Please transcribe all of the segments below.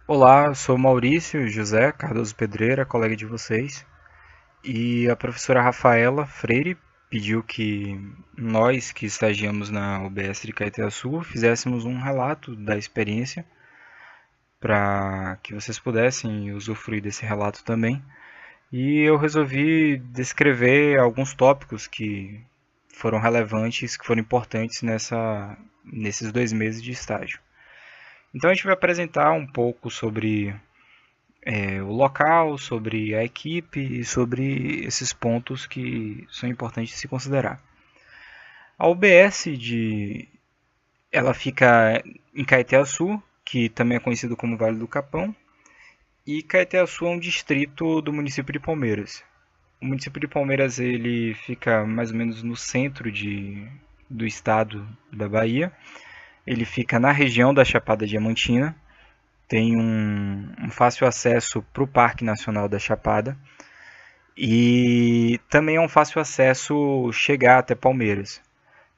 Olá, eu sou Maurício José Cardoso Pedreira, colega de vocês, e a professora Rafaela Freire pediu que nós que estagiamos na UBS de Caeté-Sul fizéssemos um relato da experiência para que vocês pudessem usufruir desse relato também. E eu resolvi descrever alguns tópicos que foram relevantes, que foram importantes nesses 2 meses de estágio. Então a gente vai apresentar um pouco sobre o local, sobre a equipe e sobre esses pontos que são importantes de se considerar. A UBS ela fica em Caeté-Sul, que também é conhecido como Vale do Capão, e Caeté-Sul é um distrito do município de Palmeiras. O município de Palmeiras ele fica mais ou menos no centro do estado da Bahia. Ele fica na região da Chapada Diamantina, tem um fácil acesso para o Parque Nacional da Chapada e também é um fácil acesso chegar até Palmeiras.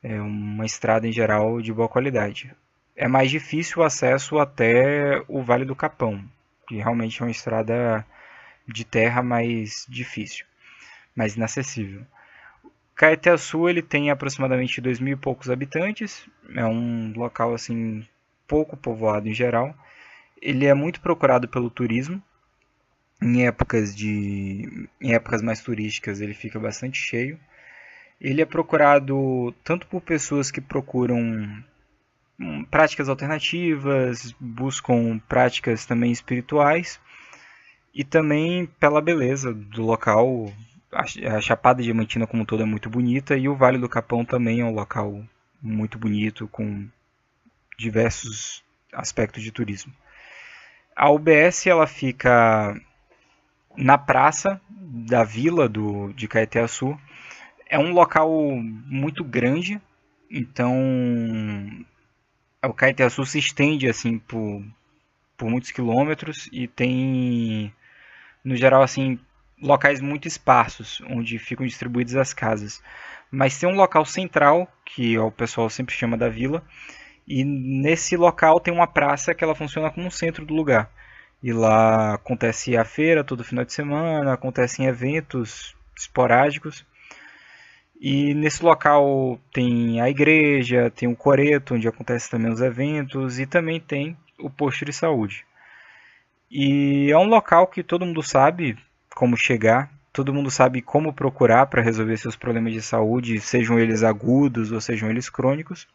É uma estrada em geral de boa qualidade. É mais difícil o acesso até o Vale do Capão, que realmente é uma estrada de terra mais difícil, mais inacessível. Caeté-Sul ele tem aproximadamente 2.000 e poucos habitantes, é um local assim pouco povoado em geral. Ele é muito procurado pelo turismo. Em épocas mais turísticas ele fica bastante cheio. Ele é procurado tanto por pessoas que procuram práticas alternativas, buscam práticas também espirituais e também pela beleza do local. A Chapada Diamantina como um todo é muito bonita e o Vale do Capão também é um local muito bonito com diversos aspectos de turismo. A UBS ela fica na praça da vila de Caeté-Sul. É um local muito grande, então o Caeté-Sul se estende assim por muitos quilômetros e tem, no geral, assim, locais muito esparsos onde ficam distribuídas as casas. Mas tem um local central que o pessoal sempre chama da vila e nesse local tem uma praça que ela funciona como um centro do lugar. E lá acontece a feira todo final de semana, acontecem eventos esporádicos. E nesse local tem a igreja, tem o coreto, onde acontecem também os eventos, e também tem o posto de saúde. E é um local que todo mundo sabe como chegar, todo mundo sabe como procurar para resolver seus problemas de saúde, sejam eles agudos ou sejam eles crônicos.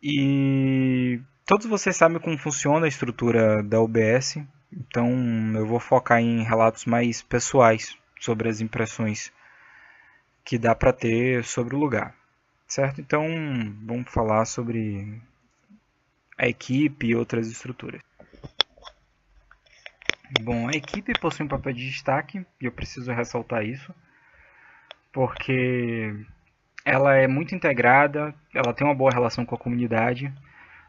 E todos vocês sabem como funciona a estrutura da UBS, então eu vou focar em relatos mais pessoais sobre as impressões que dá para ter sobre o lugar, certo? Então vamos falar sobre a equipe e outras estruturas. Bom, a equipe possui um papel de destaque e eu preciso ressaltar isso, porque ela é muito integrada, ela tem uma boa relação com a comunidade,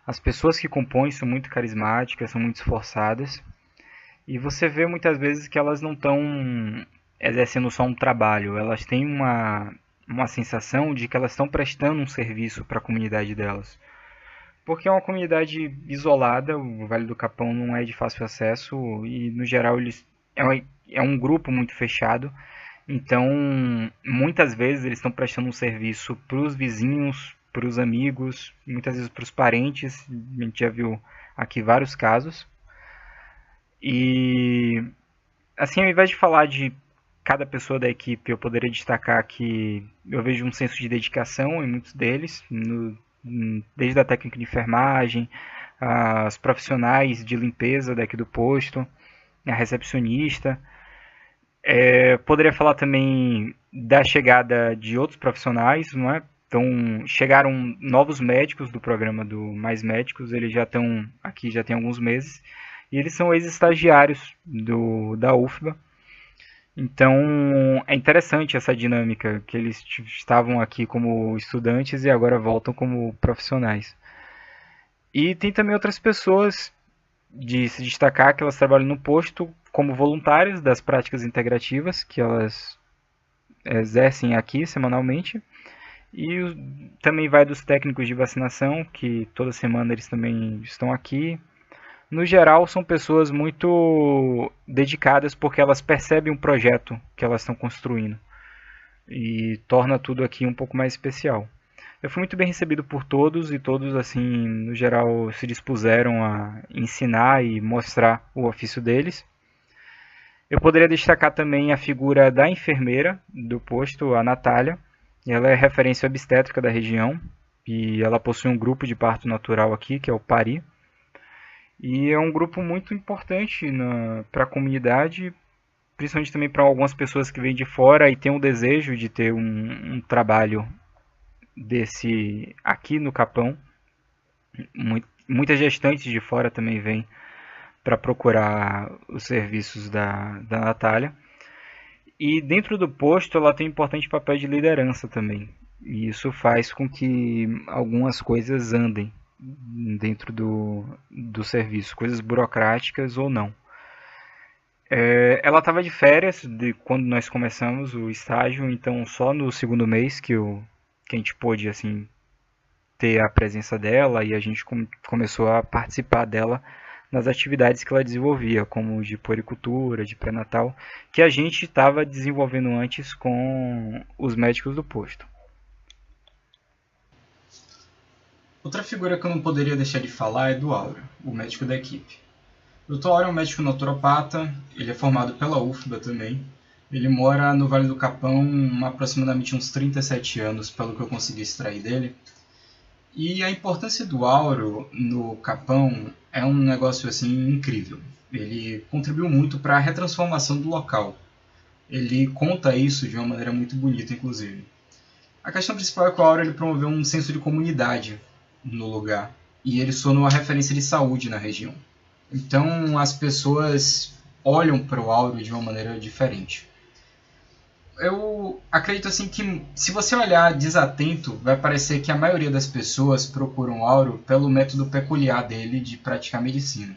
as pessoas que compõem são muito carismáticas, são muito esforçadas. E você vê muitas vezes que elas não estão exercendo só um trabalho, elas têm uma sensação de que elas estão prestando um serviço para a comunidade delas. Porque é uma comunidade isolada, o Vale do Capão não é de fácil acesso e, no geral, é um grupo muito fechado. Então, muitas vezes eles estão prestando um serviço para os vizinhos, para os amigos, muitas vezes para os parentes. A gente já viu aqui vários casos. E assim, ao invés de falar de cada pessoa da equipe, eu poderia destacar que eu vejo um senso de dedicação em muitos deles, desde a técnica de enfermagem, as profissionais de limpeza daqui do posto, a recepcionista. Poderia falar também da chegada de outros profissionais, não é? Então, chegaram novos médicos do programa do Mais Médicos, eles já estão aqui já tem alguns meses, e eles são ex-estagiários da UFBA. Então, é interessante essa dinâmica, que eles estavam aqui como estudantes e agora voltam como profissionais. E tem também outras pessoas de se destacar que elas trabalham no posto como voluntárias das práticas integrativas que elas exercem aqui semanalmente. E também vai dos técnicos de vacinação, que toda semana eles também estão aqui. no geral, são pessoas muito dedicadas porque elas percebem o projeto que elas estão construindo e torna tudo aqui um pouco mais especial. Eu fui muito bem recebido por todos e todos, assim, no geral, se dispuseram a ensinar e mostrar o ofício deles. Eu poderia destacar também a figura da enfermeira do posto, a Natália. Ela é referência obstétrica da região e ela possui um grupo de parto natural aqui, que é o PARI. E é um grupo muito importante para a comunidade, principalmente também para algumas pessoas que vêm de fora e têm o desejo de ter um trabalho desse aqui no Capão. Muitas gestantes de fora também vêm para procurar os serviços da Natália. E dentro do posto ela tem um importante papel de liderança também. E isso faz com que algumas coisas andem dentro do serviço, coisas burocráticas ou não. Ela estava de férias quando nós começamos o estágio, então só no segundo mês que a gente pôde assim, ter a presença dela e a gente começou a participar dela nas atividades que ela desenvolvia, como de puericultura, de pré-natal, que a gente estava desenvolvendo antes com os médicos do posto. Outra figura que eu não poderia deixar de falar é do Áureo, o médico da equipe. O Dr. Áureo é um médico naturopata, ele é formado pela UFBA também. Ele mora no Vale do Capão há aproximadamente uns 37 anos, pelo que eu consegui extrair dele. E a importância do Áureo no Capão é um negócio assim incrível. Ele contribuiu muito para a retransformação do local. Ele conta isso de uma maneira muito bonita, inclusive. A questão principal é que o Áureo ele promoveu um senso de comunidade no lugar. E ele se tornou uma referência de saúde na região. Então as pessoas olham para o Áureo de uma maneira diferente. Eu acredito assim que se você olhar desatento, vai parecer que a maioria das pessoas procuram o Áureo pelo método peculiar dele de praticar medicina.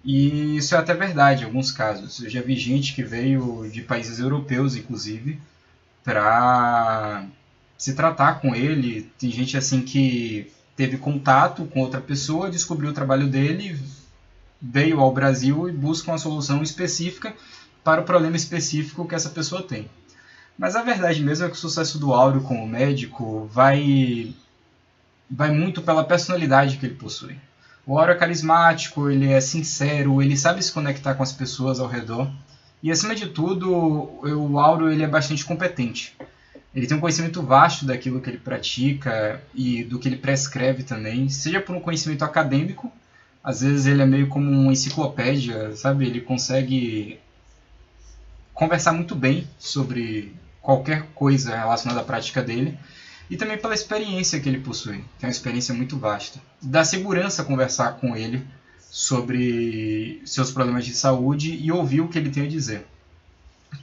E isso é até verdade em alguns casos. Eu já vi gente que veio de países europeus, inclusive, para se tratar com ele. Tem gente assim que teve contato com outra pessoa, descobriu o trabalho dele, veio ao Brasil e busca uma solução específica para o problema específico que essa pessoa tem. Mas a verdade mesmo é que o sucesso do Áureo como médico vai muito pela personalidade que ele possui. O Áureo é carismático, ele é sincero, ele sabe se conectar com as pessoas ao redor. E acima de tudo, o Áureo ele é bastante competente. Ele tem um conhecimento vasto daquilo que ele pratica e do que ele prescreve também, seja por um conhecimento acadêmico, às vezes ele é meio como uma enciclopédia, sabe? Ele consegue conversar muito bem sobre qualquer coisa relacionada à prática dele, e também pela experiência que ele possui, que é uma experiência muito vasta. Dá segurança conversar com ele sobre seus problemas de saúde e ouvir o que ele tem a dizer.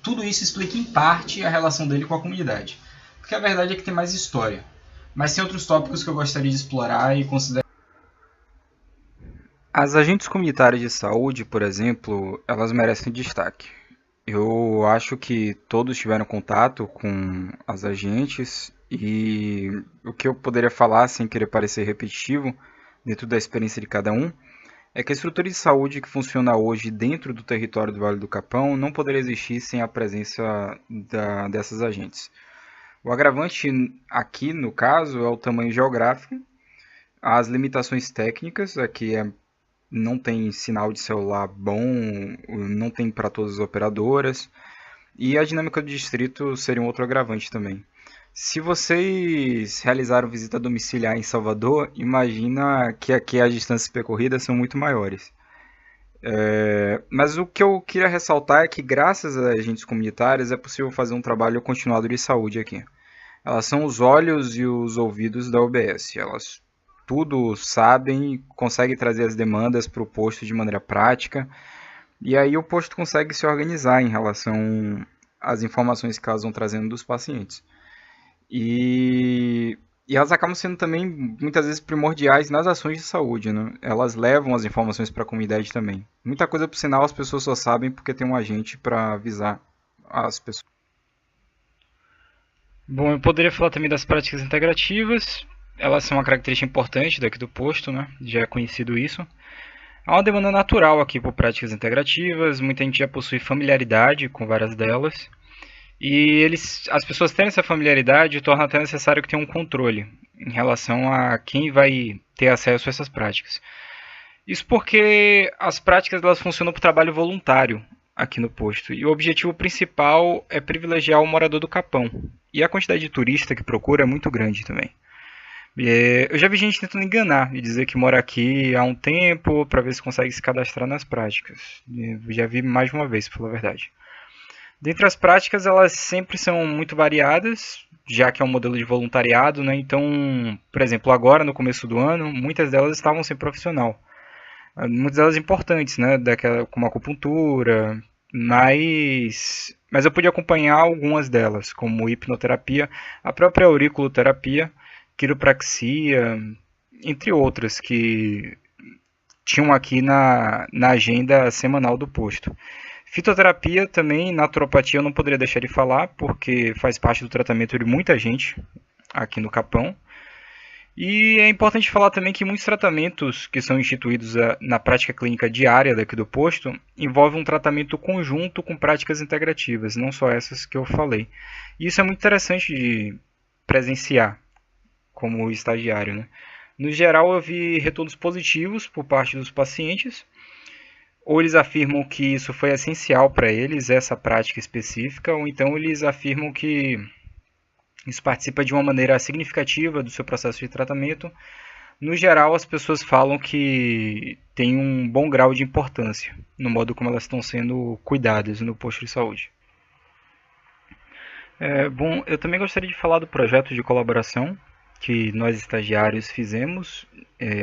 Tudo isso explica em parte a relação dele com a comunidade, porque a verdade é que tem mais história. Mas tem outros tópicos que eu gostaria de explorar e considerar. As agentes comunitárias de saúde, por exemplo, elas merecem destaque. Eu acho que todos tiveram contato com as agentes e o que eu poderia falar, sem querer parecer repetitivo, dentro da experiência de cada um, é que a estrutura de saúde que funciona hoje dentro do território do Vale do Capão não poderia existir sem a presença dessas agentes. O agravante aqui, no caso, é o tamanho geográfico, as limitações técnicas, aqui não tem sinal de celular bom, não tem para todas as operadoras, e a dinâmica do distrito seria um outro agravante também. Se vocês realizaram visita domiciliar em Salvador, imagina que aqui as distâncias percorridas são muito maiores. Mas o que eu queria ressaltar é que graças a agentes comunitárias é possível fazer um trabalho continuado de saúde aqui. Elas são os olhos e os ouvidos da UBS. Elas tudo sabem, conseguem trazer as demandas para o posto de maneira prática. E aí o posto consegue se organizar em relação às informações que elas vão trazendo dos pacientes. E elas acabam sendo também muitas vezes primordiais nas ações de saúde, né? Elas levam as informações para a comunidade também. Muita coisa, por sinal, as pessoas só sabem porque tem um agente para avisar as pessoas. Bom, eu poderia falar também das práticas integrativas. Elas são uma característica importante daqui do posto, né? Já é conhecido isso. Há uma demanda natural aqui por práticas integrativas, muita gente já possui familiaridade com várias delas, e as pessoas terem essa familiaridade torna até necessário que tenha um controle em relação a quem vai ter acesso a essas práticas. Isso porque as práticas elas funcionam por trabalho voluntário aqui no posto, e o objetivo principal é privilegiar o morador do Capão, e a quantidade de turista que procura é muito grande também. Eu já vi gente tentando enganar e dizer que mora aqui há um tempo para ver se consegue se cadastrar nas práticas. Eu já vi mais de uma vez, pra falar a verdade. Dentre as práticas, elas sempre são muito variadas, já que é um modelo de voluntariado, né? Então, por exemplo, agora no começo do ano, muitas delas estavam sem profissional. Muitas delas importantes, né? Como acupuntura, mas eu pude acompanhar algumas delas, como hipnoterapia, a própria auriculoterapia, quiropraxia, entre outras que tinham aqui na agenda semanal do posto. Fitoterapia também, naturopatia eu não poderia deixar de falar, porque faz parte do tratamento de muita gente aqui no Capão. E é importante falar também que muitos tratamentos que são instituídos na prática clínica diária daqui do posto envolvem um tratamento conjunto com práticas integrativas, não só essas que eu falei. E isso é muito interessante de presenciar como estagiário, né? No geral, eu vi retornos positivos por parte dos pacientes, ou eles afirmam que isso foi essencial para eles, essa prática específica, ou então eles afirmam que isso participa de uma maneira significativa do seu processo de tratamento. No geral, as pessoas falam que tem um bom grau de importância no modo como elas estão sendo cuidadas no posto de saúde. Bom, eu também gostaria de falar do projeto de colaboração que nós estagiários fizemos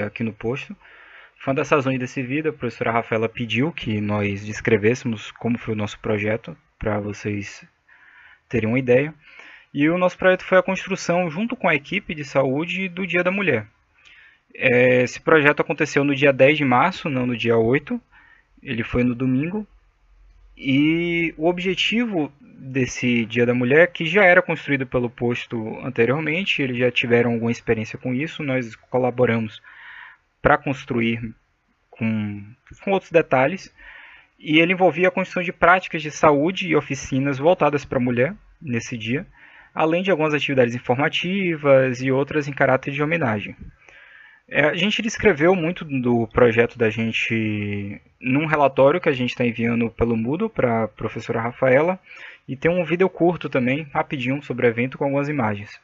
aqui no posto. Foi uma das razões desse vídeo, a professora Rafaela pediu que nós descrevêssemos como foi o nosso projeto, para vocês terem uma ideia. E o nosso projeto foi a construção, junto com a equipe de saúde, do Dia da Mulher. Esse projeto aconteceu no dia 10 de março, não no dia 8. Ele foi no domingo. E o objetivo desse Dia da Mulher, que já era construído pelo posto anteriormente, eles já tiveram alguma experiência com isso, nós colaboramos para construir com outros detalhes, e ele envolvia a construção de práticas de saúde e oficinas voltadas para a mulher nesse dia, além de algumas atividades informativas e outras em caráter de homenagem. A gente descreveu muito do projeto da gente num relatório que a gente está enviando pelo Moodle para a professora Rafaela, e tem um vídeo curto também, rapidinho, sobre o evento com algumas imagens.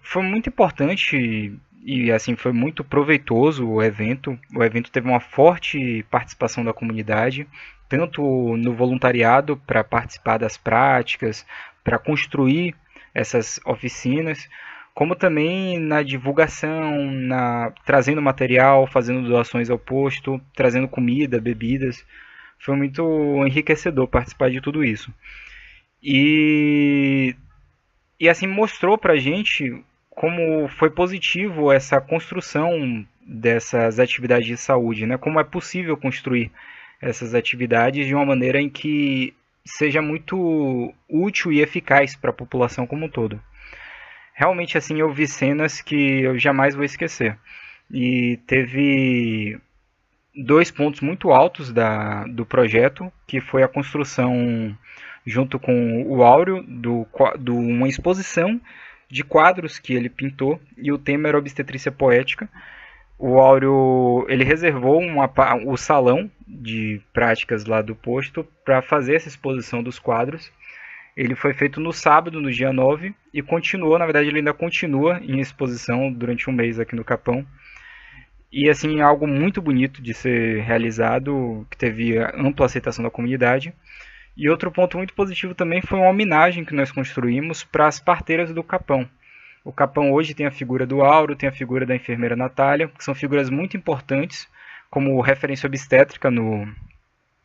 Foi muito importante e assim foi muito proveitoso o evento. O evento teve uma forte participação da comunidade, tanto no voluntariado para participar das práticas, para construir essas oficinas, como também na divulgação, trazendo material, fazendo doações ao posto, trazendo comida, bebidas. Foi muito enriquecedor participar de tudo isso. E assim mostrou pra gente como foi positivo essa construção dessas atividades de saúde, né? Como é possível construir essas atividades de uma maneira em que seja muito útil e eficaz para a população como um todo. Realmente assim eu vi cenas que eu jamais vou esquecer. E teve dois pontos muito altos do projeto, que foi a construção junto com o Áureo de uma exposição de quadros que ele pintou, e o tema era obstetrícia poética. O Áureo ele reservou o salão de práticas lá do posto para fazer essa exposição dos quadros. Ele foi feito no sábado, no dia 9, e continuou, na verdade ele ainda continua em exposição durante um mês aqui no Capão. E assim, algo muito bonito de ser realizado, que teve ampla aceitação da comunidade. E outro ponto muito positivo também foi uma homenagem que nós construímos para as parteiras do Capão. O Capão hoje tem a figura do Auro, tem a figura da enfermeira Natália, que são figuras muito importantes como referência obstétrica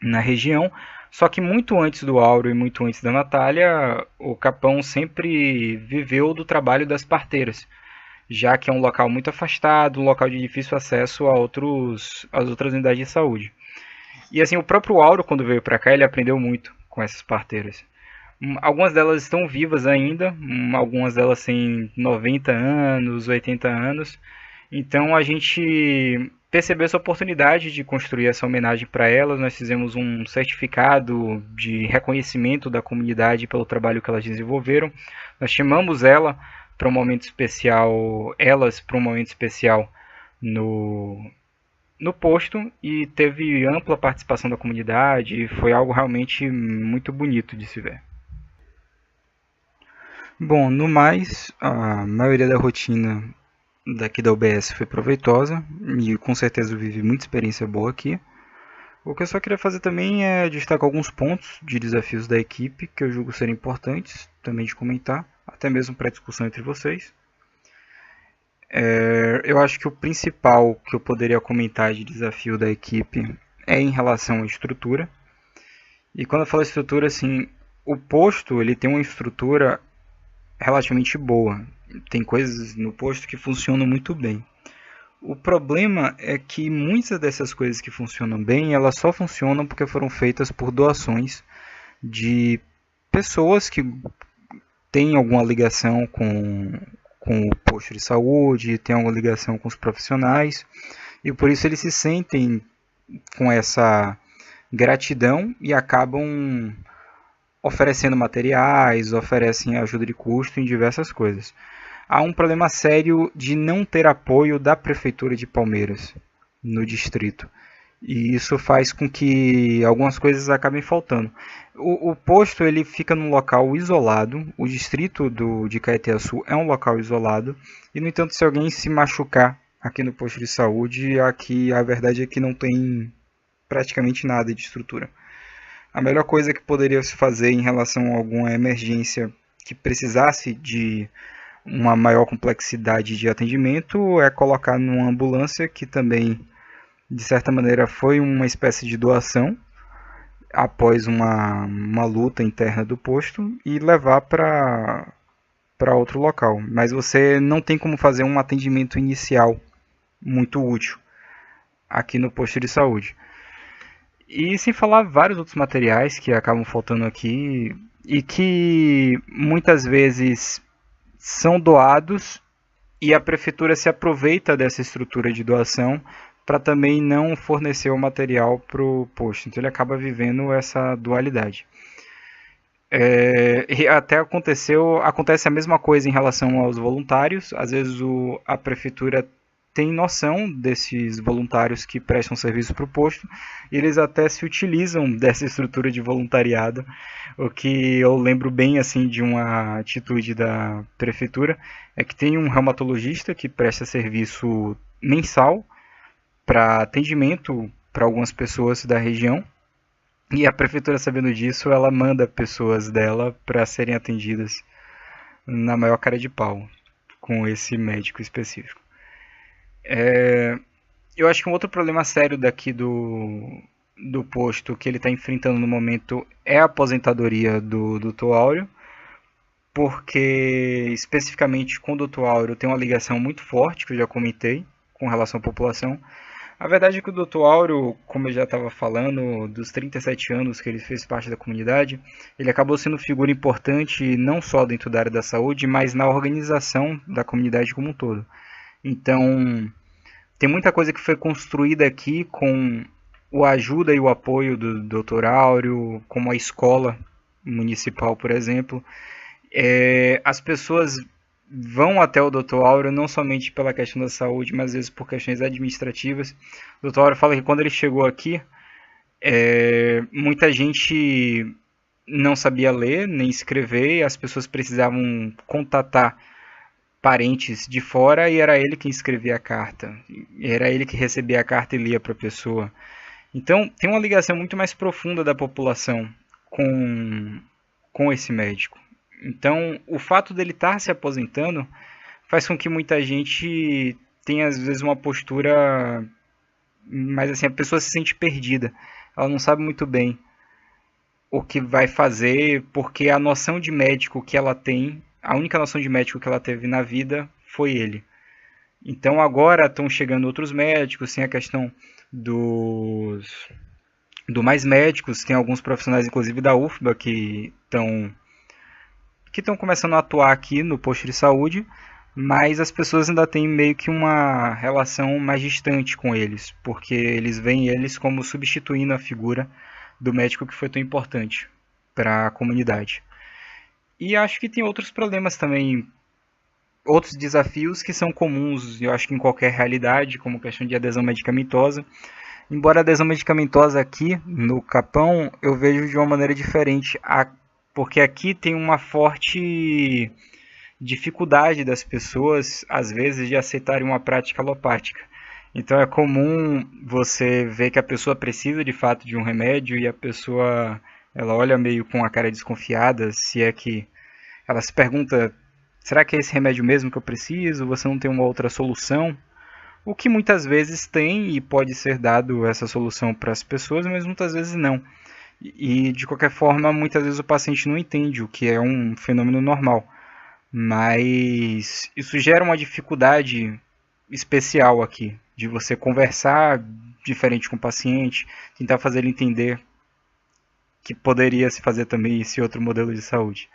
na região. Só que muito antes do Auro e muito antes da Natália, o Capão sempre viveu do trabalho das parteiras, já que é um local muito afastado, um local de difícil acesso às outras unidades de saúde. E assim, o próprio Auro, quando veio para cá, ele aprendeu muito com essas parteiras. Algumas delas estão vivas ainda, algumas delas têm 90 anos, 80 anos. Então a gente percebeu essa oportunidade de construir essa homenagem para elas. Nós fizemos um certificado de reconhecimento da comunidade pelo trabalho que elas desenvolveram. Nós chamamos elas para um momento especial no posto, e teve ampla participação da comunidade. Foi algo realmente muito bonito de se ver. Bom, no mais, a maioria da rotina daqui da UBS foi proveitosa e com certeza eu vivi muita experiência boa aqui. O que eu só queria fazer também é destacar alguns pontos de desafios da equipe que eu julgo serem importantes também de comentar, até mesmo para discussão entre vocês. Eu acho que o principal que eu poderia comentar de desafio da equipe é em relação à estrutura. E quando eu falo estrutura, assim, o posto ele tem uma estrutura relativamente boa. Tem coisas no posto que funcionam muito bem. O problema é que muitas dessas coisas que funcionam bem, elas só funcionam porque foram feitas por doações de pessoas que têm alguma ligação com o posto de saúde, têm alguma ligação com os profissionais, e por isso eles se sentem com essa gratidão e acabam oferecendo materiais, oferecem ajuda de custo em diversas coisas. Há um problema sério de não ter apoio da Prefeitura de Palmeiras no distrito. E isso faz com que algumas coisas acabem faltando. O posto ele fica num local isolado, o distrito de Caeté-Açu é um local isolado, e no entanto se alguém se machucar aqui no posto de saúde, aqui a verdade é que não tem praticamente nada de estrutura. A melhor coisa que poderia se fazer em relação a alguma emergência que precisasse de uma maior complexidade de atendimento é colocar numa ambulância, que também, de certa maneira, foi uma espécie de doação após uma luta interna do posto, e levar para outro local. Mas você não tem como fazer um atendimento inicial muito útil aqui no posto de saúde. E sem falar vários outros materiais que acabam faltando aqui e que muitas vezes são doados e a prefeitura se aproveita dessa estrutura de doação para também não fornecer o material para o posto. Então ele acaba vivendo essa dualidade. E até acontece a mesma coisa em relação aos voluntários. Às vezes a prefeitura tem noção desses voluntários que prestam serviço para o posto, e eles até se utilizam dessa estrutura de voluntariado. O que eu lembro bem assim de uma atitude da prefeitura é que tem um reumatologista que presta serviço mensal para atendimento para algumas pessoas da região, e a prefeitura, sabendo disso, ela manda pessoas dela para serem atendidas na maior cara de pau com esse médico específico. Eu acho que um outro problema sério daqui do posto que ele está enfrentando no momento é a aposentadoria do Dr. Áureo, porque especificamente com o Dr. Áureo tem uma ligação muito forte, que eu já comentei, com relação à população. A verdade é que o Dr. Áureo, como eu já estava falando, dos 37 anos que ele fez parte da comunidade, ele acabou sendo figura importante não só dentro da área da saúde, mas na organização da comunidade como um todo. Então, tem muita coisa que foi construída aqui com a ajuda e o apoio do Dr. Áureo, como a escola municipal, por exemplo. As pessoas vão até o Dr. Áureo não somente pela questão da saúde, mas às vezes por questões administrativas. O Dr. Áureo fala que quando ele chegou aqui, muita gente não sabia ler nem escrever, e as pessoas precisavam contatar parentes de fora, e era ele quem escrevia a carta, era ele que recebia a carta e lia para a pessoa. Então tem uma ligação muito mais profunda da população com esse médico. Então o fato dele estar se aposentando faz com que muita gente tenha às vezes uma postura, mas assim, a pessoa se sente perdida, ela não sabe muito bem o que vai fazer, porque a noção de médico que ela tem, a única noção de médico que ela teve na vida foi ele. Então agora estão chegando outros médicos, tem a questão do mais médicos, tem alguns profissionais inclusive da UFBA que estão começando a atuar aqui no posto de saúde, mas as pessoas ainda têm meio que uma relação mais distante com eles, porque eles veem eles como substituindo a figura do médico que foi tão importante para a comunidade. E acho que tem outros problemas também, outros desafios que são comuns, eu acho que em qualquer realidade, como questão de adesão medicamentosa. Embora a adesão medicamentosa aqui no Capão eu vejo de uma maneira diferente, porque aqui tem uma forte dificuldade das pessoas, às vezes, de aceitarem uma prática alopática. Então é comum você ver que a pessoa precisa de fato de um remédio e a pessoa ela olha meio com a cara desconfiada, se é que ela se pergunta, será que é esse remédio mesmo que eu preciso? Você não tem uma outra solução? O que muitas vezes tem e pode ser dado essa solução para as pessoas, mas muitas vezes não. E de qualquer forma, muitas vezes o paciente não entende, o que é um fenômeno normal. Mas isso gera uma dificuldade especial aqui, de você conversar diferente com o paciente, tentar fazer ele entender que poderia se fazer também esse outro modelo de saúde.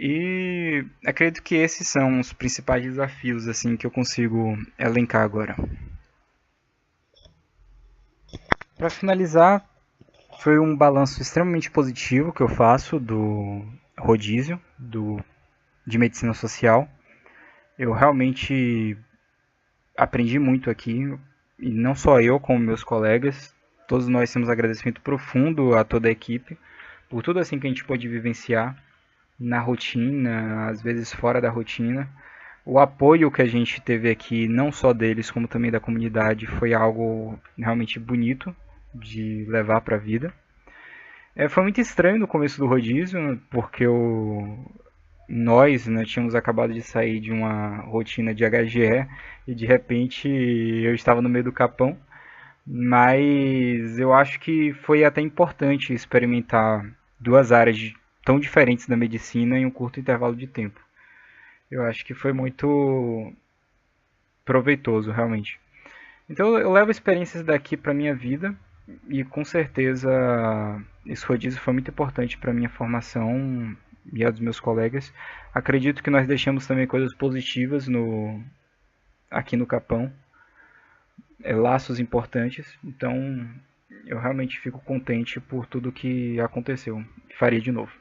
E acredito que esses são os principais desafios assim que eu consigo elencar agora. Para finalizar, foi um balanço extremamente positivo que eu faço do rodízio de medicina social. Eu realmente aprendi muito aqui, e não só eu, como meus colegas. Todos nós temos agradecimento profundo a toda a equipe por tudo assim que a gente pôde vivenciar na rotina, às vezes fora da rotina. O apoio que a gente teve aqui, não só deles, como também da comunidade, foi algo realmente bonito de levar para a vida. Foi muito estranho no começo do rodízio, porque nós, né, tínhamos acabado de sair de uma rotina de HGE e de repente eu estava no meio do capão, mas eu acho que foi até importante experimentar duas áreas tão diferentes da medicina em um curto intervalo de tempo. Eu acho que foi muito proveitoso, realmente. Então eu levo experiências daqui para minha vida e com certeza esse rodízio foi muito importante para minha formação e a dos meus colegas. Acredito que nós deixamos também coisas positivas aqui no Capão, laços importantes. Então eu realmente fico contente por tudo que aconteceu. Faria de novo.